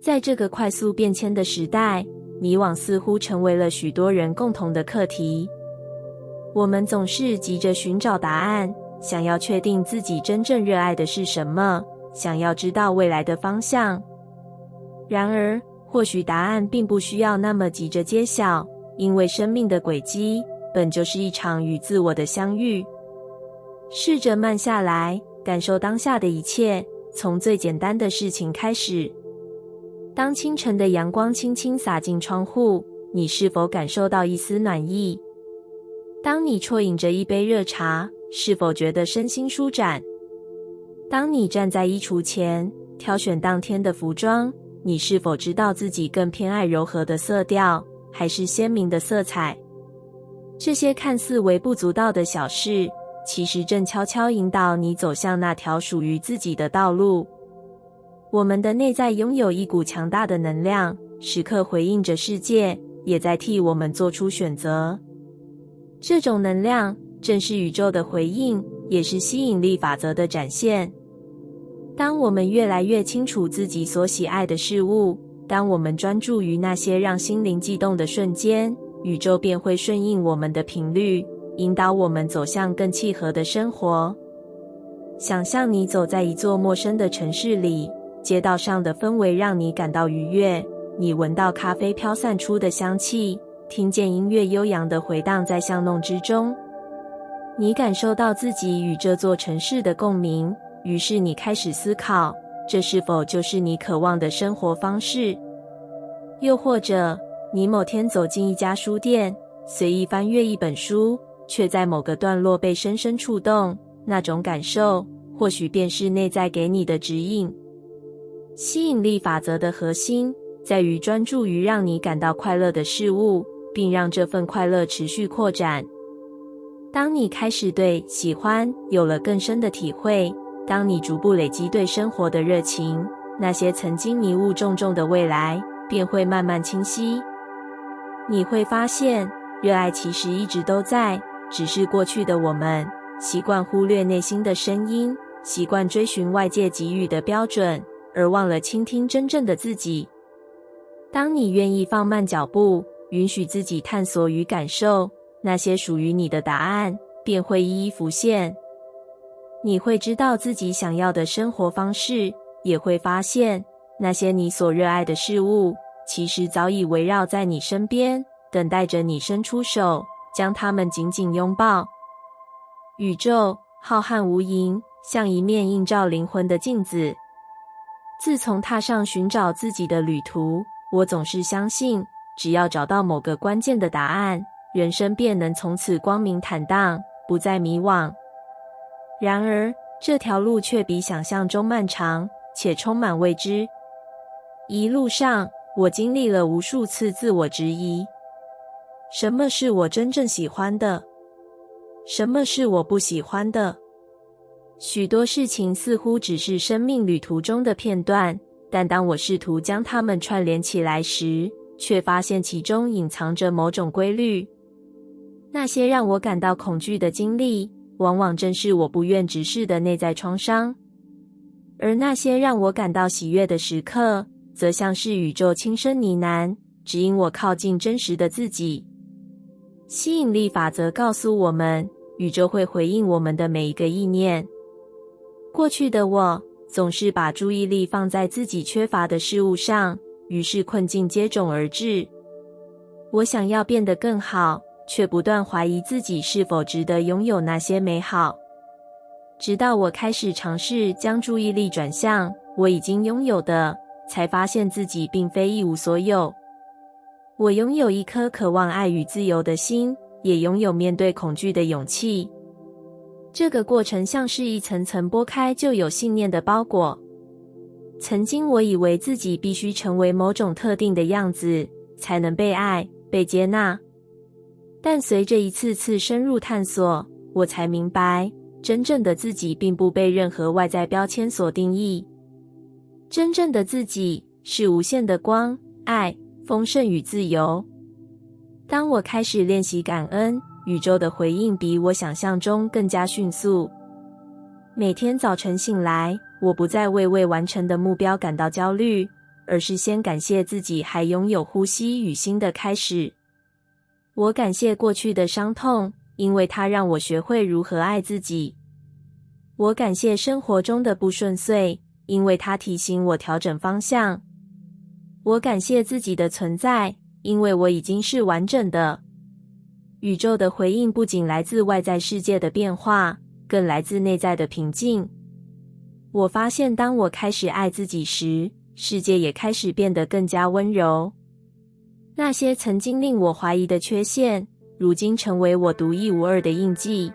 在这个快速变迁的时代，迷惘似乎成为了许多人共同的课题。我们总是急着寻找答案，想要确定自己真正热爱的是什么，想要知道未来的方向。然而，或许答案并不需要那么急着揭晓，因为生命的轨迹本就是一场与自我的相遇。试着慢下来，感受当下的一切，从最简单的事情开始。当清晨的阳光轻轻洒进窗户，你是否感受到一丝暖意？当你啜饮着一杯热茶，是否觉得身心舒展？当你站在衣橱前，挑选当天的服装，你是否知道自己更偏爱柔和的色调，还是鲜明的色彩？这些看似微不足道的小事，其实正悄悄引导你走向那条属于自己的道路。我们的内在拥有一股强大的能量，时刻回应着世界，也在替我们做出选择。这种能量正是宇宙的回应，也是吸引力法则的展现。当我们越来越清楚自己所喜爱的事物，当我们专注于那些让心灵悸动的瞬间，宇宙便会顺应我们的频率，引导我们走向更契合的生活。想象你走在一座陌生的城市里，街道上的氛围让你感到愉悦，你闻到咖啡飘散出的香气，听见音乐悠扬地回荡在巷弄之中。你感受到自己与这座城市的共鸣，于是你开始思考，这是否就是你渴望的生活方式？又或者，你某天走进一家书店，随意翻阅一本书，却在某个段落被深深触动，那种感受，或许便是内在给你的指引。吸引力法则的核心，在于专注于让你感到快乐的事物，并让这份快乐持续扩展。当你开始对喜欢有了更深的体会，当你逐步累积对生活的热情，那些曾经迷雾重重的未来便会慢慢清晰。你会发现，热爱其实一直都在，只是过去的我们习惯忽略内心的声音，习惯追寻外界给予的标准，而忘了倾听真正的自己。当你愿意放慢脚步，允许自己探索与感受，那些属于你的答案便会一一浮现。你会知道自己想要的生活方式，也会发现那些你所热爱的事物，其实早已围绕在你身边，等待着你伸出手，将它们紧紧拥抱。宇宙浩瀚无垠，像一面映照灵魂的镜子。自从踏上寻找自己的旅途，我总是相信，只要找到某个关键的答案，人生便能从此光明坦荡，不再迷惘。然而，这条路却比想象中漫长，且充满未知。一路上，我经历了无数次自我质疑：什么是我真正喜欢的？什么是我不喜欢的？许多事情似乎只是生命旅途中的片段，但当我试图将它们串联起来时，却发现其中隐藏着某种规律。那些让我感到恐惧的经历，往往正是我不愿直视的内在创伤，而那些让我感到喜悦的时刻，则像是宇宙轻声呢喃，指引我靠近真实的自己。吸引力法则告诉我们，宇宙会回应我们的每一个意念。过去的我总是把注意力放在自己缺乏的事物上，于是困境接踵而至。我想要变得更好，却不断怀疑自己是否值得拥有那些美好。直到我开始尝试将注意力转向我已经拥有的，才发现自己并非一无所有。我拥有一颗渴望爱与自由的心，也拥有面对恐惧的勇气。这个过程像是一层层剥开就有信念的包裹。曾经我以为自己必须成为某种特定的样子，才能被爱、被接纳。但随着一次次深入探索，我才明白，真正的自己并不被任何外在标签所定义。真正的自己是无限的光、爱、丰盛与自由。当我开始练习感恩，宇宙的回应比我想象中更加迅速。每天早晨醒来，我不再为未完成的目标感到焦虑，而是先感谢自己还拥有呼吸与新的开始。我感谢过去的伤痛，因为它让我学会如何爱自己。我感谢生活中的不顺遂，因为它提醒我调整方向。我感谢自己的存在，因为我已经是完整的。宇宙的回应不仅来自外在世界的变化，更来自内在的平静。我发现当我开始爱自己时，世界也开始变得更加温柔。那些曾经令我怀疑的缺陷，如今成为我独一无二的印记。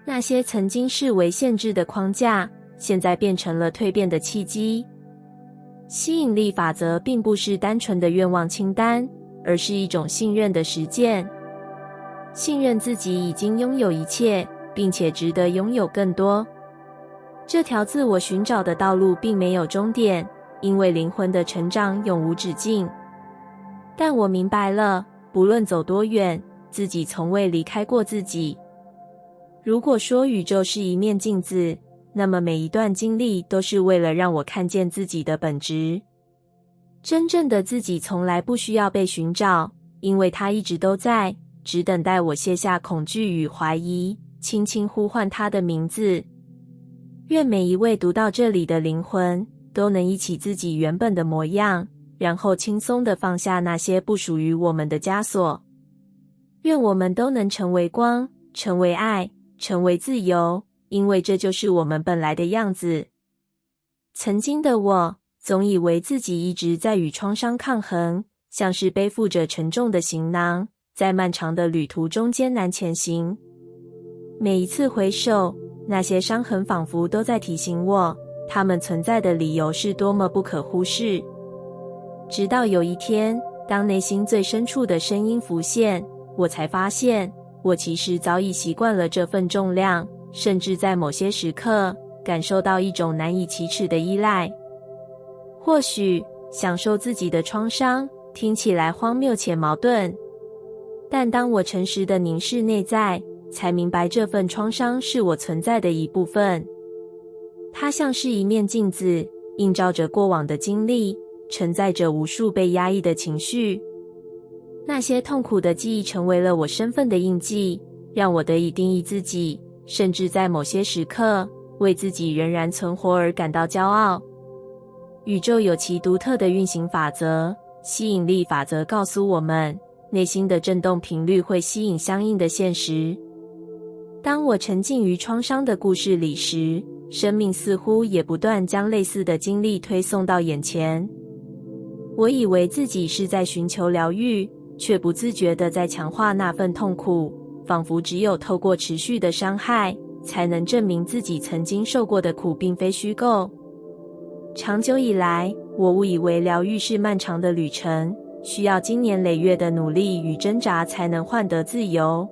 那些曾经视为限制的框架，现在变成了蜕变的契机。吸引力法则并不是单纯的愿望清单，而是一种信任的实践。信任自己已经拥有一切，并且值得拥有更多。这条自我寻找的道路并没有终点，因为灵魂的成长永无止境。但我明白了，不论走多远，自己从未离开过自己。如果说宇宙是一面镜子，那么每一段经历都是为了让我看见自己的本质。真正的自己从来不需要被寻找，因为它一直都在，只等待我卸下恐惧与怀疑，轻轻呼唤它的名字。愿每一位读到这里的灵魂都能忆起自己原本的模样，然后轻松地放下那些不属于我们的枷锁。愿我们都能成为光，成为爱，成为自由，因为这就是我们本来的样子。曾经的我总以为自己一直在与创伤抗衡，像是背负着沉重的行囊，在漫长的旅途中艰难前行。每一次回首，那些伤痕仿佛都在提醒我，它们存在的理由是多么不可忽视。直到有一天，当内心最深处的声音浮现，我才发现，我其实早已习惯了这份重量，甚至在某些时刻，感受到一种难以启齿的依赖。或许，享受自己的创伤，听起来荒谬且矛盾。但当我诚实地凝视内在，才明白这份创伤是我存在的一部分。它像是一面镜子，映照着过往的经历，承载着无数被压抑的情绪。那些痛苦的记忆成为了我身份的印记，让我得以定义自己，甚至在某些时刻，为自己仍然存活而感到骄傲。宇宙有其独特的运行法则，吸引力法则告诉我们，内心的振动频率会吸引相应的现实。当我沉浸于创伤的故事里时，生命似乎也不断将类似的经历推送到眼前。我以为自己是在寻求疗愈，却不自觉地在强化那份痛苦，仿佛只有透过持续的伤害，才能证明自己曾经受过的苦并非虚构。长久以来，我误以为疗愈是漫长的旅程，需要经年累月的努力与挣扎才能换得自由。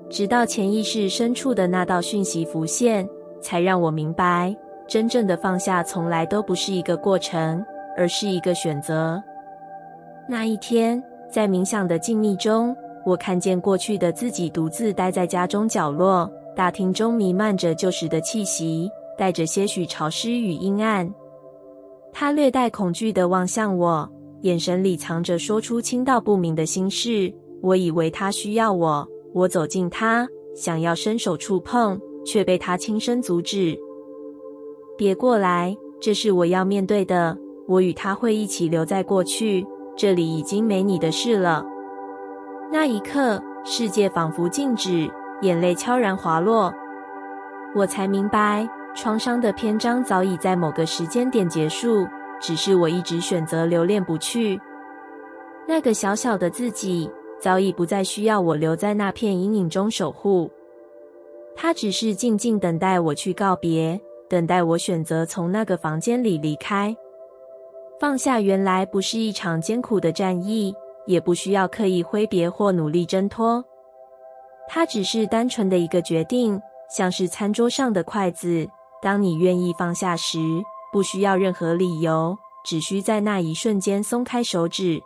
直到潜意识深处的那道讯息浮现，才让我明白，真正的放下从来都不是一个过程，而是一个选择。那一天，在冥想的静谧中，我看见过去的自己独自待在家中角落，大厅中弥漫着旧时的气息，带着些许潮湿与阴暗。他略带恐惧地望向我，眼神里藏着说出轻到不明的心事。我以为他需要我，我走近他，想要伸手触碰，却被他轻声阻止。别过来，这是我要面对的，我与他会一起留在过去，这里已经没你的事了。那一刻，世界仿佛静止，眼泪悄然滑落。我才明白，创伤的篇章早已在某个时间点结束，只是我一直选择留恋不去。那个小小的自己，早已不再需要我留在那片阴影中守护。他只是静静等待我去告别，等待我选择从那个房间里离开。放下原来不是一场艰苦的战役，也不需要刻意挥别或努力挣脱。它只是单纯的一个决定，像是餐桌上的筷子，当你愿意放下时，不需要任何理由，只需在那一瞬间松开手指。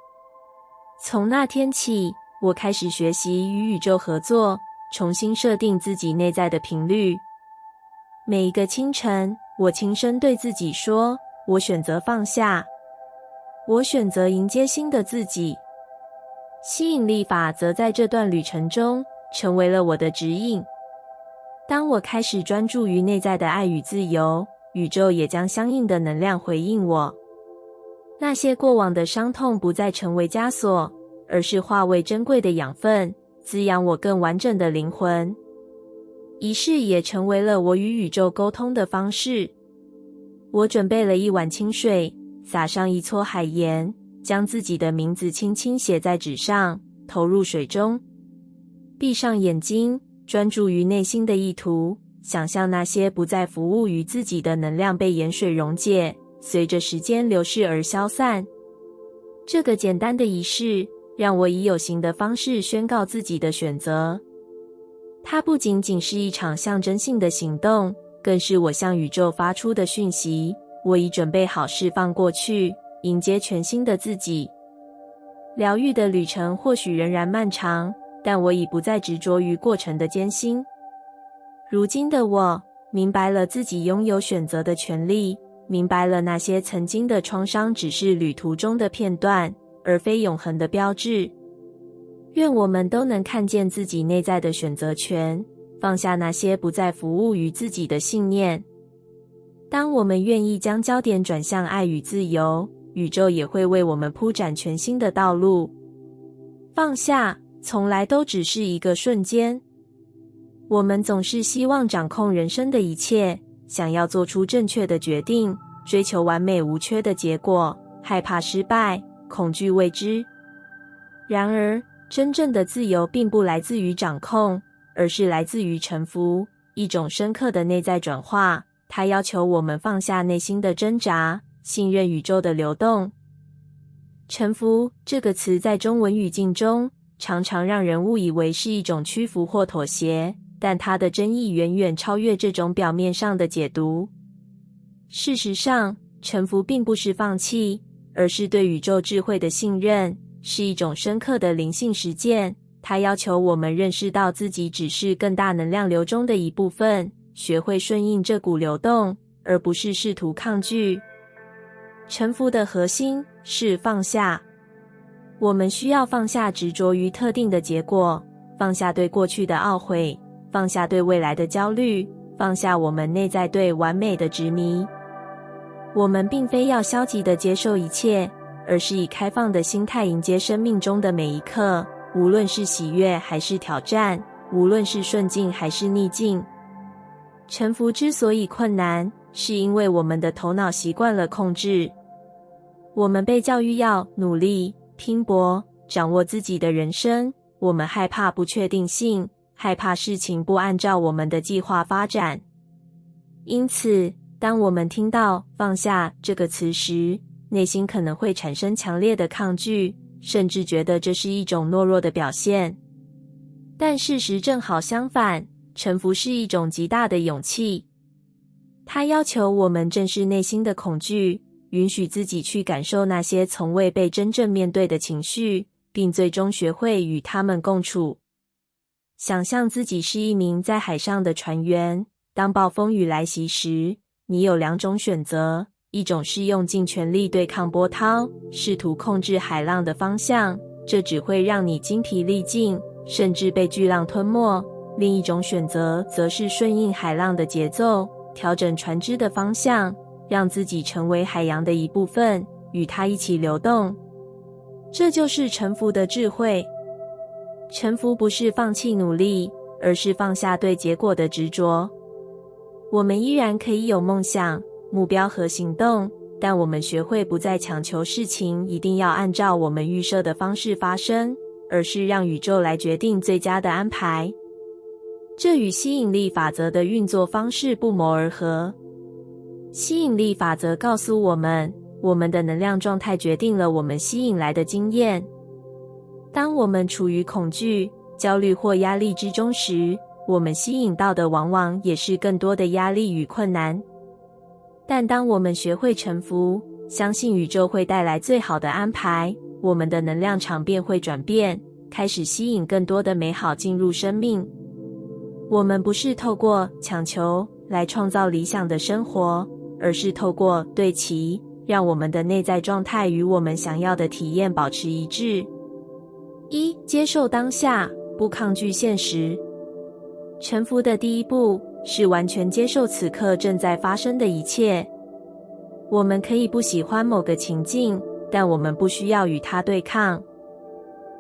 从那天起，我开始学习与宇宙合作，重新设定自己内在的频率。每一个清晨，我轻声对自己说，我选择放下。我选择迎接新的自己。吸引力法则在这段旅程中成为了我的指引。当我开始专注于内在的爱与自由，宇宙也将相应的能量回应我。那些过往的伤痛不再成为枷锁，而是化为珍贵的养分，滋养我更完整的灵魂。仪式也成为了我与宇宙沟通的方式。我准备了一碗清水，撒上一撮海盐，将自己的名字轻轻写在纸上，投入水中。闭上眼睛，专注于内心的意图，想象那些不再服务于自己的能量被盐水溶解，随着时间流逝而消散。这个简单的仪式让我以有形的方式宣告自己的选择。它不仅仅是一场象征性的行动，更是我向宇宙发出的讯息：我已准备好释放过去，迎接全新的自己。疗愈的旅程或许仍然漫长，但我已不再执着于过程的艰辛。如今的我明白了自己拥有选择的权利，明白了那些曾经的创伤只是旅途中的片段，而非永恒的标志。愿我们都能看见自己内在的选择权，放下那些不再服务于自己的信念。当我们愿意将焦点转向爱与自由，宇宙也会为我们铺展全新的道路。放下从来都只是一个瞬间。我们总是希望掌控人生的一切，想要做出正确的决定，追求完美无缺的结果，害怕失败，恐惧未知。然而，真正的自由并不来自于掌控，而是来自于臣服，一种深刻的内在转化。它要求我们放下内心的挣扎，信任宇宙的流动。臣服这个词在中文语境中常常让人误以为是一种屈服或妥协，但它的真意远远超越这种表面上的解读。事实上，臣服并不是放弃，而是对宇宙智慧的信任，是一种深刻的灵性实践。它要求我们认识到自己只是更大能量流中的一部分，学会顺应这股流动，而不是试图抗拒。臣服的核心是放下。我们需要放下执着于特定的结果，放下对过去的懊悔，放下对未来的焦虑，放下我们内在对完美的执迷。我们并非要消极地接受一切，而是以开放的心态迎接生命中的每一刻，无论是喜悦还是挑战，无论是顺境还是逆境。臣服之所以困难，是因为我们的头脑习惯了控制。我们被教育要努力、拼搏，掌握自己的人生。我们害怕不确定性，害怕事情不按照我们的计划发展。因此，当我们听到放下这个词时，内心可能会产生强烈的抗拒，甚至觉得这是一种懦弱的表现。但事实正好相反，臣服是一种极大的勇气。它要求我们正视内心的恐惧，允许自己去感受那些从未被真正面对的情绪，并最终学会与它们共处。想象自己是一名在海上的船员，当暴风雨来袭时，你有两种选择，一种是用尽全力对抗波涛，试图控制海浪的方向，这只会让你精疲力尽，甚至被巨浪吞没；另一种选择则是顺应海浪的节奏，调整船只的方向，让自己成为海洋的一部分，与它一起流动。这就是臣服的智慧。臣服不是放弃努力，而是放下对结果的执着。我们依然可以有梦想、目标和行动，但我们学会不再强求事情一定要按照我们预设的方式发生，而是让宇宙来决定最佳的安排。这与吸引力法则的运作方式不谋而合。吸引力法则告诉我们，我们的能量状态决定了我们吸引来的经验。当我们处于恐惧、焦虑或压力之中时，我们吸引到的往往也是更多的压力与困难。但当我们学会臣服，相信宇宙会带来最好的安排，我们的能量场便会转变，开始吸引更多的美好进入生命。我们不是透过强求来创造理想的生活，而是透过对其让我们的内在状态与我们想要的体验保持一致。1. 接受当下，不抗拒现实。臣服的第一步是完全接受此刻正在发生的一切。我们可以不喜欢某个情境，但我们不需要与它对抗。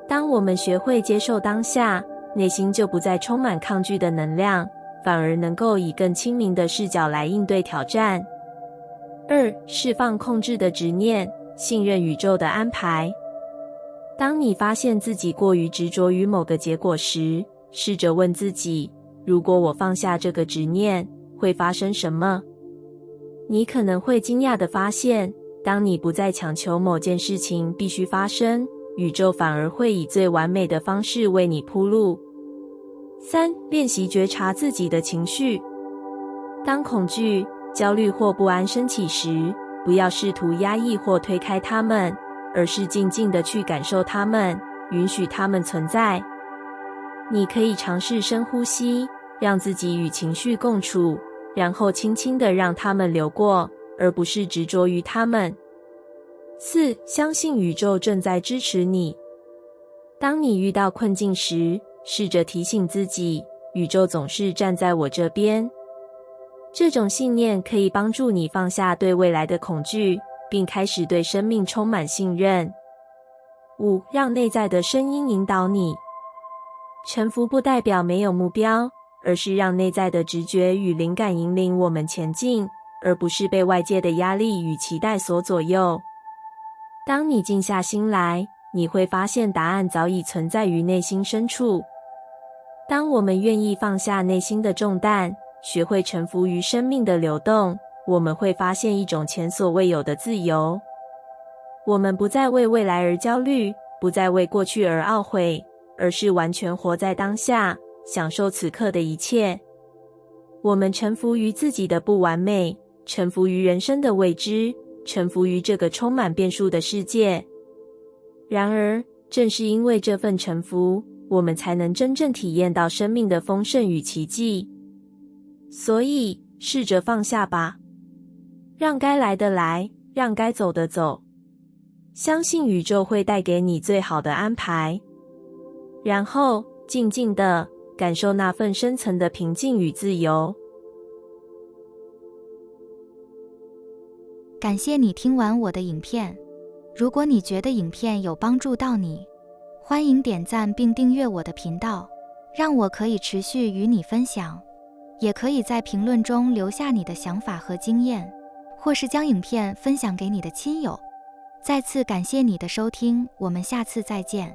当我们学会接受当下，内心就不再充满抗拒的能量，反而能够以更清明的视角来应对挑战。2. 释放控制的执念，信任宇宙的安排。当你发现自己过于执着于某个结果时，试着问自己，如果我放下这个执念，会发生什么？你可能会惊讶地发现，当你不再强求某件事情必须发生，宇宙反而会以最完美的方式为你铺路。3. 练习觉察自己的情绪。当恐惧、焦虑或不安升起时，不要试图压抑或推开它们，而是静静地去感受它们，允许它们存在。你可以尝试深呼吸，让自己与情绪共处，然后轻轻地让它们流过，而不是执着于它们。4. 相信宇宙正在支持你。当你遇到困境时，试着提醒自己，宇宙总是站在我这边。这种信念可以帮助你放下对未来的恐惧，并开始对生命充满信任。5. 让内在的声音引导你。臣服不代表没有目标，而是让内在的直觉与灵感引领我们前进，而不是被外界的压力与期待所左右。当你静下心来，你会发现答案早已存在于内心深处。当我们愿意放下内心的重担，学会臣服于生命的流动，我们会发现一种前所未有的自由。我们不再为未来而焦虑，不再为过去而懊悔，而是完全活在当下，享受此刻的一切。我们臣服于自己的不完美，臣服于人生的未知，臣服于这个充满变数的世界。然而，正是因为这份臣服，我们才能真正体验到生命的丰盛与奇迹。所以，试着放下吧，让该来的来，让该走的走。相信宇宙会带给你最好的安排，然后静静地感受那份深层的平静与自由。感谢你听完我的影片。如果你觉得影片有帮助到你，欢迎点赞并订阅我的频道，让我可以持续与你分享。也可以在评论中留下你的想法和经验，或是将影片分享给你的亲友。再次感谢你的收听，我们下次再见。